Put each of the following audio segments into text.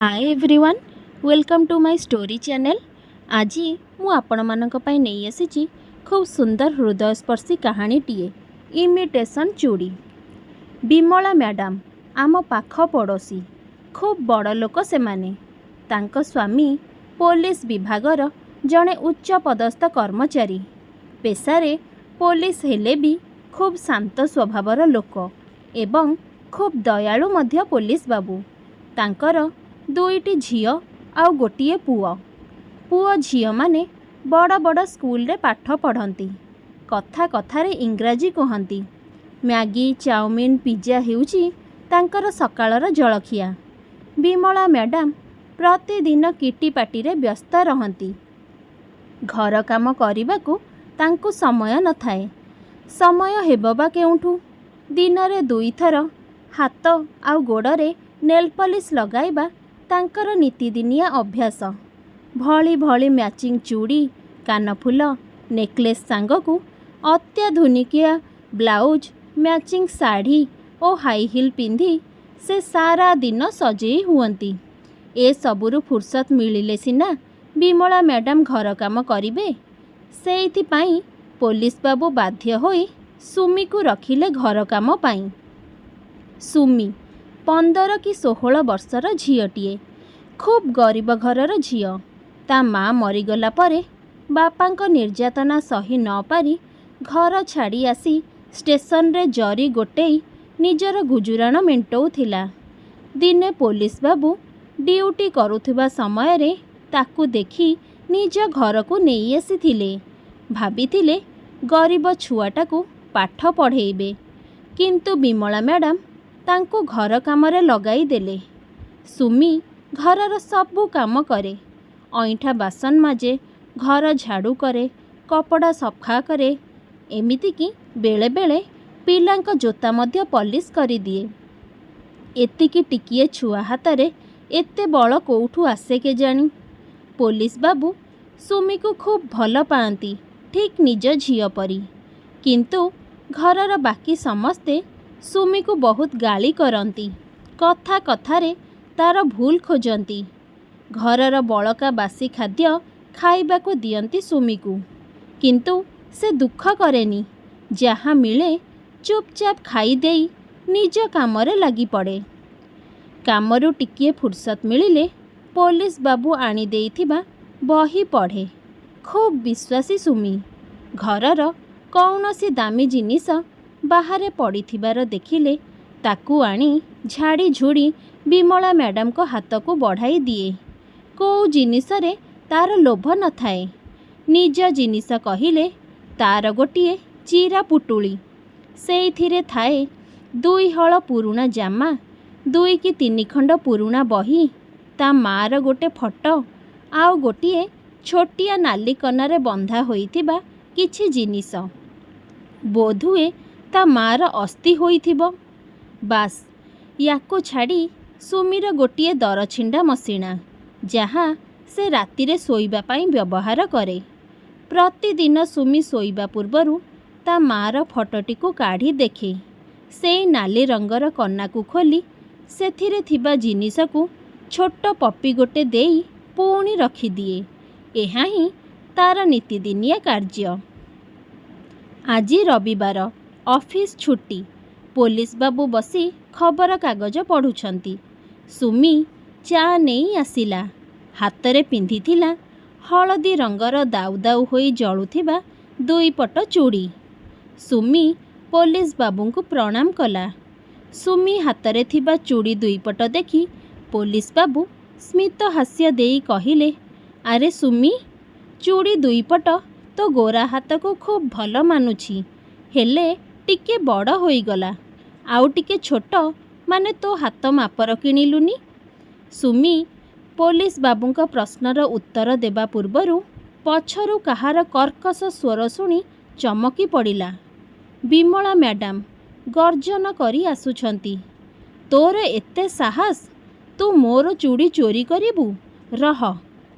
Hi everyone, welcome to my story channel. आज मु आपणमानक पई नहीं आसी खूब सुंदर हृदयस्पर्शी कहानीटीए इमिटेशन चूड़ी। विमला मैडम आम पाख पड़ोसी, खूब बड़ लोक सेमाने। तांको स्वामी पुलिस विभागर जड़े उच्च पदस्थ कर्मचारी। पेशारे पुलिस हेले भी खूब शांत स्वभावर लोक एवं खूब दयालु मध्य पुलिस बाबू। तांकर दुईटी झियो आउ गोटिए पुओ। पुओ झियो माने बड़ बड़ स्कूल रे पाठ पढ़ती, कथा कथारे इंग्राजी कहती। मैगी, चाउमिन, पिज्जा हेउची तांकर सकाळर जलखिया। विमला मैडम प्रतिदिन किटी पाटी रे व्यस्त रहती। घर काम करबाकू तांकू समय न थाए। समय हेबो बा केउठू? दिनरे दुई थर हाथ आउ गोड़े नेल पॉलिश लगाइबा तांकर नीतिदिनिया अभ्यास। भली भली मैचिंग चूड़ी, कानफुल, नेकलेस सांगकू अत्याधुनिकिया ब्लाउज, मैचिंग साड़ी और हाई हिल पिंधि से सारा दिन सजेई हुअंती। ए सबुरु फुर्सत मिलिले सिना विमला मैडम घर काम करिवे। सेइथिपाई पुलिस बाबू बाध्य होई सुमी को रखिले घर काम पाई। सुमी 15 कि 16 वर्षर झीयटीए, खूब गरीब घरर झील। ता माँ मरीगला परे बापांको निर्यातना सही न पारी घर छाड़ी आसी स्टेशन रे जरी गोटेई निजर गुजुराण मेंटौथिला। दिने पुलिस बाबू ड्यूटी करुथिबा समय रे ताकू देखी निज घर को नहीं आसीथिले। भाबिथिले गरीब छुआटाकू पाठ पढ़ेइबे, किंतु विमला मैडम तांकू घर कामरे लगाई देले। सुमी घरर सबू काम करे, अईठा बासन माजे, घर झाड़ू करे, कपड़ा सफा करे, एमिति कि बेले बेले पिलांक जोता मध्य पॉलिश करी दिए। एतिकी टिकिए छुआ हातरे एते बल कोउठू आसे केजानी। पुलिस बाबू सुमी को खूब भल पाती, ठीक निज झियो परी। किंतु घरर बाकी समस्ते सुमी को बहुत गाली करती, कथा कथारे तार भूल खोजती। घरर बड़का बासी खाद्य खाइबाको दियंती सुमी को, किंतु से दुख करेनी। जहाँ मिले चुपचाप खाई देई निज कामरे लगी पड़े। कामरू टिकिए फुर्सत मिलिले पुलिस बाबू आनी देइथिबा बही पढ़े। खूब विश्वासी सुमी। घरर कौनसी दामी जिनिस बाहरे पड़िथिबार देखिले ताकू आनी झाड़ी झुड़ी विमला मैडम को हाथ को बढ़ाई दिए। को जिनिसरे तार लोभ न थाए। निज जिनिस कहिले तार गोटिए चिरा पुटुली, सेइथिरे थाए 2 हल पुरुणा जामा, 2 कि 3 खंड पुरुणा बही, ता मार गोटे फटो आउ गोटिए छोटिया नाली कनारे बंधा होइथिबा किछि जिनिस। बोधुए ता मार अस्थि होइथिबो। बास याकू छाड़ी सुमीर गोटिए दरछिंडा मसिणा, जहाँ से रातिरे सोइबा पाई व्यवहार करे। प्रतिदिन सुमी सोइबा पूर्वरु ता मार फटोटी को काढ़ी देखे। सेई नाली रंगर कन्ना को खोली सेथिरे थिबा जिनिस को छोट पपी गोटे देई पुणी रखी दिए। एहा ही तार नीतिदिनिया कार्य। आज रविवार, ऑफिस छुट्टी। पुलिस बाबू बसी खबर कागज पढ़ुछंती। सुमी चा नहीं आसिला। हातरे पिंधिथिला हलदी रंगर दाउ दाउ होई जळुथिबा 2 पट चूड़ी। सुमी पुलिस बाबू को प्रणाम कला। सुमी हातरे थिबा चूड़ी 2 पट देखी पुलिस बाबू स्मित हास्य देई कहिले, अरे सुमी, चूड़ी 2 पट तो गोरा हाथ को खूब भल मानुछि, हेले टिके बड़ होई गला। आउ टिके छोट माने तो हाथ मापर किणिलुनी। सुमी पुलिस बाबूंका प्रश्नर उत्तर देबा पूर्वरु पछरु कहार कर्कश स्वर शुणी चमकी पड़िला। विमला मैडम गर्जन करी आसुछंती, तोर एते साहस, तू मोर चूड़ी चोरी करिबू? रह,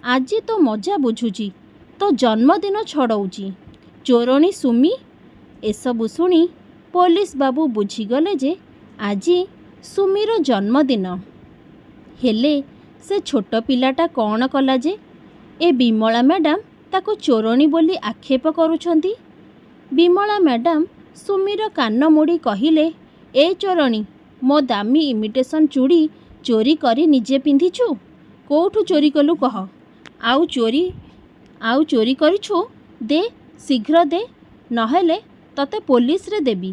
आजी तो मजा बुझुची, तो जन्मदिन छड़ौची। चोरणी सुमी। एसबु शुणी पुलिस बाबू बुझीगले जे आजी सुमीर जन्मदिन। हेले ସେ ଛୋଟ ପିଲାଟା କ'ଣ କଲା ଯେ ଏ ବିମଳା ମ୍ୟାଡ଼ାମ୍ ତାକୁ ଚୋରଣୀ ବୋଲି ଆକ୍ଷେପ କରୁଛନ୍ତି? ବିମଳା ମ୍ୟାଡ଼ାମ୍ ସୁମିର କାନ ମୋଡ଼ି କହିଲେ, ଏ ଚୋରଣୀ, ମୋ ଦାମୀ ଇମିଟେସନ୍ ଚୁଡ଼ି ଚୋରି କରି ନିଜେ ପିନ୍ଧିଛୁ? କେଉଁଠୁ ଚୋରି କଲୁ କହ? ଆଉ ଚୋରି କରିଛୁ? ଦେ, ଶୀଘ୍ର ଦେ, ନହେଲେ ତତେ ପୋଲିସରେ ଦେବି।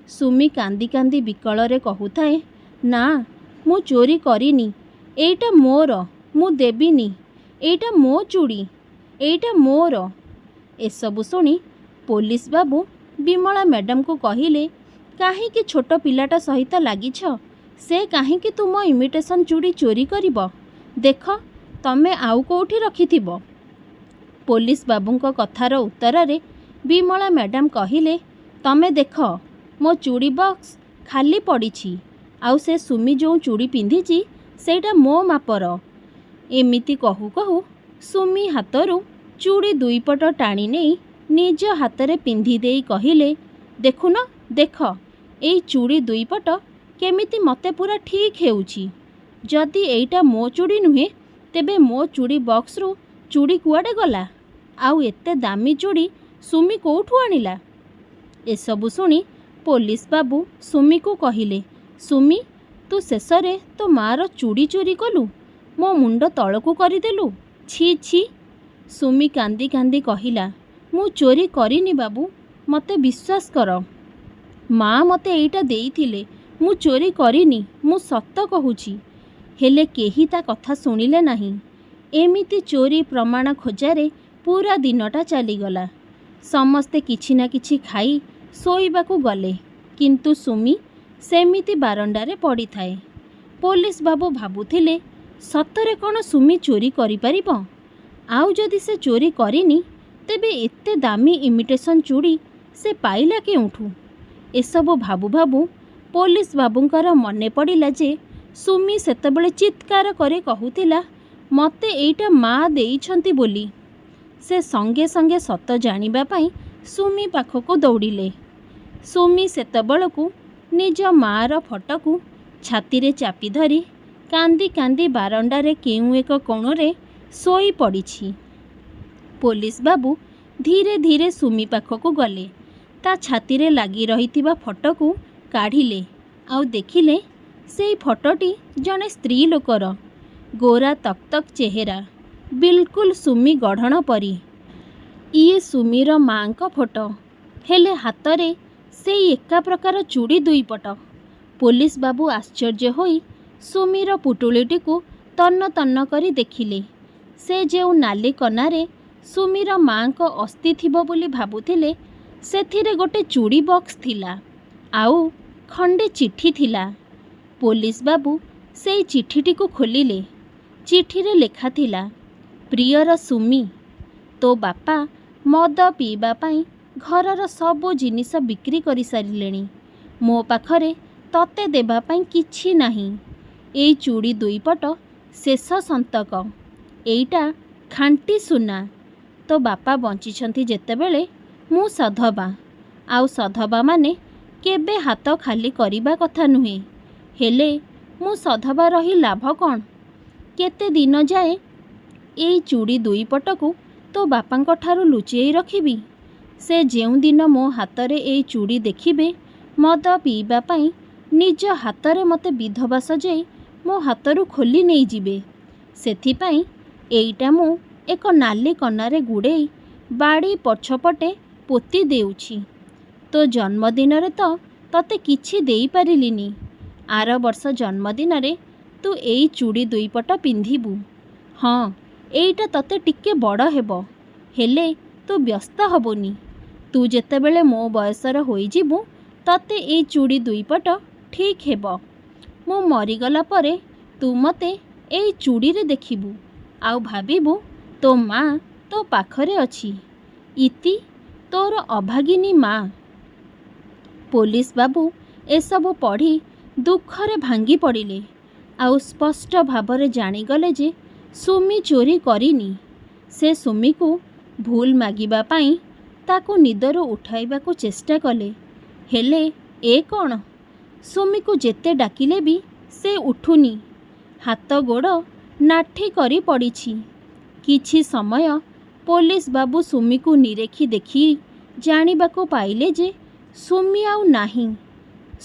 ସୁମି କାନ୍ଦି କାନ୍ଦି ବିକଳରେ କହୁଥାଏ, ନା, ମୁଁ ଚୋରି କରିନି, ଏଇଟା ମୋର, ମୁଁ ଦେବିନି, ଏଇଟା ମୋ ଚୁଡ଼ି, ଏଇଟା ମୋର। ଏସବୁ ଶୁଣି ପୋଲିସ ବାବୁ ବିମଳା ମ୍ୟାଡ଼ାମକୁ କହିଲେ, କାହିଁକି ଛୋଟ ପିଲାଟା ସହିତ ଲାଗିଛ? ସେ କାହିଁକି ତୁମ ଇମିଟେସନ୍ ଚୁଡ଼ି ଚୋରି କରିବ? ଦେଖ, ତମେ ଆଉ କେଉଁଠି ରଖିଥିବ। ପୋଲିସ ବାବୁଙ୍କ କଥାର ଉତ୍ତରରେ ବିମଳା ମ୍ୟାଡ଼ାମ୍ କହିଲେ, ତମେ ଦେଖ, ମୋ ଚୁଡ଼ି ବକ୍ସ ଖାଲି ପଡ଼ିଛି, ଆଉ ସେ ସୁମି ଯେଉଁ ଚୁଡ଼ି ପିନ୍ଧିଛି ସେଇଟା ମୋ ମାପର। ଏମିତି କହୁ କହୁ ସୁମି ହାତରୁ ଚୁଡ଼ି ଦୁଇପଟ ଟାଣି ନେଇ ନିଜ ହାତରେ ପିନ୍ଧି ଦେଇ କହିଲେ, ଦେଖୁନ, ଦେଖ, ଏଇ ଚୁଡ଼ି ଦୁଇପଟ କେମିତି ମୋତେ ପୁରା ଠିକ୍ ହେଉଛି। ଯଦି ଏଇଟା ମୋ ଚୁଡ଼ି ନୁହେଁ, ତେବେ ମୋ ଚୁଡ଼ି ବକ୍ସରୁ ଚୁଡ଼ି କୁଆଡ଼େ ଗଲା? ଆଉ ଏତେ ଦାମୀ ଚୁଡ଼ି ସୁମି କେଉଁଠୁ ଆଣିଲା? ଏସବୁ ଶୁଣି ପୋଲିସ ବାବୁ ସୁମିକୁ କହିଲେ, ସୁମି, ତୁ ଶେଷରେ ତୋ ମାଆର ଚୁଡ଼ି ଚୋରି କଲୁ, ମୋ ମୁଣ୍ଡ ତଳକୁ କରିଦେଲୁ। ଛି ଛି। ସୁମି କାନ୍ଦି କାନ୍ଦି କହିଲା, ମୁଁ ଚୋରି କରିନି ବାବୁ, ମୋତେ ବିଶ୍ୱାସ କର। ମା ମୋତେ ଏଇଟା ଦେଇଥିଲେ, ମୁଁ ଚୋରି କରିନି, ମୁଁ ସତ କହୁଛି। ହେଲେ କେହି ତା କଥା ଶୁଣିଲେ ନାହିଁ। ଏମିତି ଚୋରି ପ୍ରମାଣ ଖୋଜାରେ ପୁରା ଦିନଟା ଚାଲିଗଲା। ସମସ୍ତେ କିଛି ନା କିଛି ଖାଇ ଶୋଇବାକୁ ଗଲେ, କିନ୍ତୁ ସୁମି ସେମିତି ବାରଣ୍ଡାରେ ପଡ଼ିଥାଏ। ପୋଲିସ ବାବୁ ଭାବୁଥିଲେ, ସତରେ କ'ଣ ସୁମି ଚୋରି କରିପାରିବ? ଆଉ ଯଦି ସେ ଚୋରି କରିନି, ତେବେ ଏତେ ଦାମୀ ଇମିଟେସନ୍ ଚୁଡ଼ି ସେ ପାଇଲା କେଉଁଠୁ? ଏସବୁ ଭାବୁ ଭାବୁ ପୋଲିସ ବାବୁଙ୍କର ମନେ ପଡ଼ିଲା ଯେ ସୁମି ସେତେବେଳେ ଚିତ୍କାର କରି କହୁଥିଲା, ମୋତେ ଏଇଟା ମା ଦେଇଛନ୍ତି ବୋଲି। ସେ ସଙ୍ଗେ ସଙ୍ଗେ ସତ ଜାଣିବା ପାଇଁ ସୁମି ପାଖକୁ ଦୌଡ଼ିଲେ। ସୁମି ସେତେବେଳକୁ ନିଜ ମାଆର ଫଟୋକୁ ଛାତିରେ ଚାପି ଧରି କାନ୍ଦି କାନ୍ଦି ବାରଣ୍ଡାରେ କେଉଁ ଏକ କୋଣରେ ଶୋଇ ପଡ଼ିଛି। ପୋଲିସ ବାବୁ ଧୀରେ ଧୀରେ ସୁମି ପାଖକୁ ଗଲେ, ତା ଛାତିରେ ଲାଗି ରହିଥିବା ଫଟୋକୁ କାଢ଼ିଲେ, ଆଉ ଦେଖିଲେ ସେଇ ଫଟୋଟି ଜଣେ ସ୍ତ୍ରୀ ଲୋକର। ଗୋରା ତକ୍ ତକ୍ ଚେହେରା, ବିଲକୁଲ ସୁମି ଗଢ଼ଣ ପରି। ଇଏ ସୁମିର ମାଙ୍କ ଫଟୋ, ହେଲେ ହାତରେ ସେଇ ଏକା ପ୍ରକାର ଚୁଡ଼ି ଦୁଇପଟ। ପୋଲିସ ବାବୁ ଆଶ୍ଚର୍ଯ୍ୟ ହୋଇ ସୁମିର ପୁଟୁଳିଟିକୁ ତନ୍ନ ତନ୍ନ କରି ଦେଖିଲେ। ସେ ଯେଉଁ ନାଲି କନାରେ ସୁମିର ମାଙ୍କ ଅସ୍ଥି ଥିବ ବୋଲି ଭାବୁଥିଲେ, ସେଥିରେ ଗୋଟେ ଚୁଡ଼ି ବକ୍ସ ଥିଲା, ଆଉ ଖଣ୍ଡେ ଚିଠି ଥିଲା। ପୋଲିସ ବାବୁ ସେଇ ଚିଠିଟିକୁ ଖୋଲିଲେ। ଚିଠିରେ ଲେଖା ଥିଲା, ପ୍ରିୟର ସୁମି, ତୋ ବାପା ମଦ ପିଇବା ପାଇଁ ଘରର ସବୁ ଜିନିଷ ବିକ୍ରି କରିସାରିଲେଣି। ମୋ ପାଖରେ ତତେ ଦେବା ପାଇଁ କିଛି ନାହିଁ। ଏଇ ଚୁଡ଼ି ଦୁଇପଟ ଶେଷ ସନ୍ତକ। ଏଇଟା ଖାଣ୍ଟି ସୁନା। ତୋ ବାପା ବଞ୍ଚିଛନ୍ତି ଯେତେବେଳେ ମୁଁ ସଧବା, ଆଉ ସଧବାମାନେ କେବେ ହାତ ଖାଲି କରିବା କଥା ନୁହେଁ। ହେଲେ ମୁଁ ସଧବା ରହି ଲାଭ କ'ଣ? କେତେ ଦିନ ଯାଏ ଏଇ ଚୁଡ଼ି ଦୁଇପଟକୁ ତୋ ବାପାଙ୍କ ଠାରୁ ଲୁଚେଇ ରଖିବି? ସେ ଯେଉଁଦିନ ମୋ ହାତରେ ଏଇ ଚୁଡ଼ି ଦେଖିବେ, ମଦ ପିଇବା ପାଇଁ ନିଜ ହାତରେ ମୋତେ ବିଧବା ସଜେଇ ମୋ ହାତରୁ ଖୋଲି ନେଇଯିବେ। ସେଥିପାଇଁ ଏଇଟା ମୁଁ ଏକ ନାଲି କନାରେ ଗୁଡ଼େଇ ବାଡ଼ି ପଛପଟେ ପୋତି ଦେଉଛି। ତୋ ଜନ୍ମଦିନରେ ତ ତତେ କିଛି ଦେଇପାରିଲିନି। ଆର ବର୍ଷ ଜନ୍ମଦିନରେ ତୁ ଏଇ ଚୁଡ଼ି ଦୁଇପଟ ପିନ୍ଧିବୁ। ହଁ, ଏଇଟା ତତେ ଟିକେ ବଡ଼ ହେବ, ହେଲେ ତୁ ବ୍ୟସ୍ତ ହବୁନି। ତୁ ଯେତେବେଳେ ମୋ ବୟସର ହୋଇଯିବୁ, ତତେ ଏଇ ଚୁଡ଼ି ଦୁଇପଟ ଠିକ୍ ହେବ। ମୁଁ ମରିଗଲା ପରେ ତୁ ମୋତେ ଏଇ ଚୁଡ଼ିରେ ଦେଖିବୁ, ଆଉ ଭାବିବୁ ତୋ ମା ତୋ ପାଖରେ ଅଛି। ଇତି, ତୋର ଅଭାଗିନୀ ମା। ପୋଲିସ ବାବୁ ଏସବୁ ପଢ଼ି ଦୁଃଖରେ ଭାଙ୍ଗି ପଡ଼ିଲେ, ଆଉ ସ୍ପଷ୍ଟ ଭାବରେ ଜାଣିଗଲେ ଯେ ସୁମି ଚୋରି କରିନି। ସେ ସୁମିକୁ ଭୁଲ ମାଗିବା ପାଇଁ ତାକୁ ନିଦରୁ ଉଠାଇବାକୁ ଚେଷ୍ଟା କଲେ, ହେଲେ ଏ କ'ଣ? ସୁମିକୁ ଯେତେ ଡାକିଲେ ବି ସେ ଉଠୁନି। ହାତ ଗୋଡ଼ ନାଠି କରି ପଡ଼ିଛି। କିଛି ସମୟ ପୋଲିସ ବାବୁ ସୁମିକୁ ନିରେଖି ଦେଖି ଜାଣିବାକୁ ପାଇଲେ ଯେ ସୁମି ଆଉ ନାହିଁ।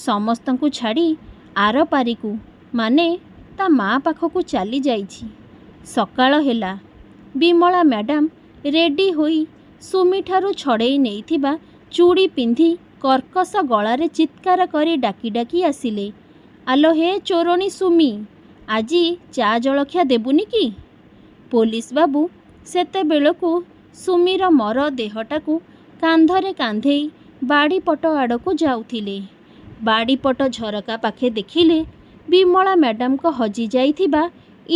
ସମସ୍ତଙ୍କୁ ଛାଡ଼ି ଆରପାରିକୁ ମାନେ ତା ମା ପାଖକୁ ଚାଲି ଯାଇଛି। ସକାଳ ହେଲା। ବିମଳା ମ୍ୟାଡ଼ାମ ରେଡ଼ି ହୋଇ ସୁମିଠାରୁ ଛଡ଼େଇ ନେଇଥିବା ଚୁଡ଼ି ପିନ୍ଧି କର୍କଶ ଗଳାରେ ଚିତ୍କାର କରି ଡାକି ଡାକି ଆସିଲେ, ଆଲୋ ହେ ଚୋରଣୀ ସୁମି, ଆଜି ଚା ଜଳଖିଆ ଦେବୁନି କି? ପୋଲିସ ବାବୁ ସେତେବେଳକୁ ସୁମିର ମର ଦେହଟାକୁ କାନ୍ଧରେ କାନ୍ଧେଇ ବାଡ଼ିପଟ ଆଡ଼କୁ ଯାଉଥିଲେ। ବାଡ଼ିପଟ ଝରକା ପାଖେ ଦେଖିଲେ ବିମଳା ମ୍ୟାଡ଼ାମଙ୍କ ହଜିଯାଇଥିବା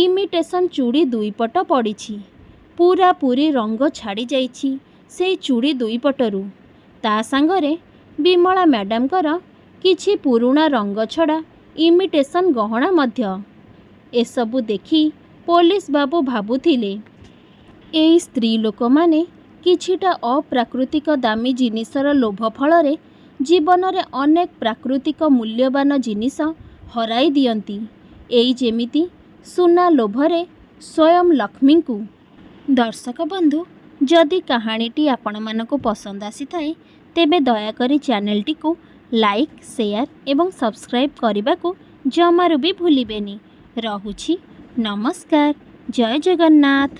ଇମିଟେସନ୍ ଚୁଡ଼ି ଦୁଇପଟ ପଡ଼ିଛି। ପୂରାପୂରି ରଙ୍ଗ ଛାଡ଼ି ଯାଇଛି ସେଇ ଚୁଡ଼ି ଦୁଇପଟରୁ। ତା ସାଙ୍ଗରେ ବିମଳା ମ୍ୟାଡ଼ାମଙ୍କର କିଛି ପୁରୁଣା ରଙ୍ଗ ଛଡ଼ା ଇମିଟେସନ୍ ଗହଣା ମଧ୍ୟ। ଏସବୁ ଦେଖି ପୋଲିସ ବାବୁ ଭାବୁଥିଲେ, ଏଇ ସ୍ତ୍ରୀ ଲୋକମାନେ କିଛିଟା ଅପ୍ରାକୃତିକ ଦାମୀ ଜିନିଷର ଲୋଭ ଫଳରେ ଜୀବନରେ ଅନେକ ପ୍ରାକୃତିକ ମୂଲ୍ୟବାନ ଜିନିଷ ହରାଇ ଦିଅନ୍ତି। ଏଇ ଯେମିତି ସୁନା ଲୋଭରେ ସ୍ୱୟଂ ଲକ୍ଷ୍ମୀଙ୍କୁ। ଦର୍ଶକ ବନ୍ଧୁ, ଯଦି କାହାଣୀଟି ଆପଣମାନଙ୍କୁ ପସନ୍ଦ ଆସିଥାଏ ତେବେ ଦୟାକରି ଚ୍ୟାନେଲଟିକୁ ଲାଇକ୍, ସେୟାର ଏବଂ ସବସ୍କ୍ରାଇବ୍ କରିବାକୁ ଜମାରୁ ବି ଭୁଲିବେନି। ରହୁଛି, ନମସ୍କାର, ଜୟ ଜଗନ୍ନାଥ।